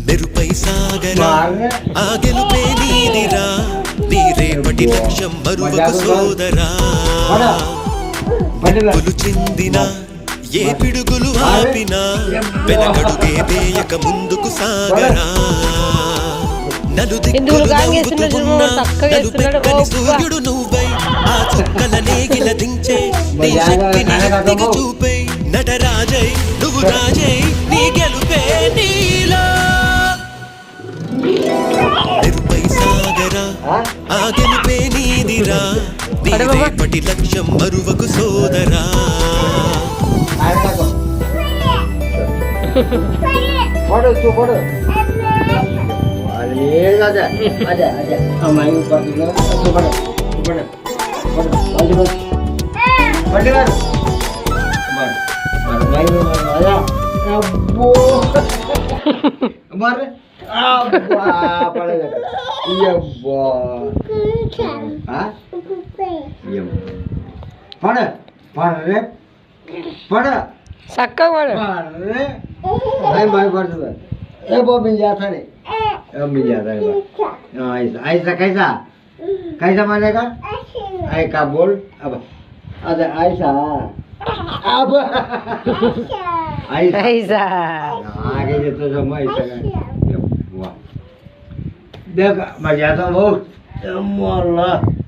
మెరుపై సాగరా ఆ గెలుపే నీదిరా నీ రేపటి లక్ష్యం మరువకు సోదరా ముప్పులు చెందిన ఏ పిడుగులు ఆపినా వెనకడుగే వేయక ముందుకు సాగరా నలుదిక్కులు నవ్వుతూ ఉన్న నలుపెక్కని సూర్యుడు నువ్వై ఆ చుక్కల నేగిల దించే నీ శక్తిని ఎత్తిగా చూపే నటరాజై నువ్వు రాజై నీ గెలుపే నీలో మెరుపై సాగరా ఆ గెలుపే నీదిరా నీ రేపటి లక్ష్యం మరువకు సోదరా ऐसा कैसा कैसा मानेगा आई का बोल अब अरे ऐसा अब ऐसा आगे जो तो समय ऐसा देख मजा तो बहुत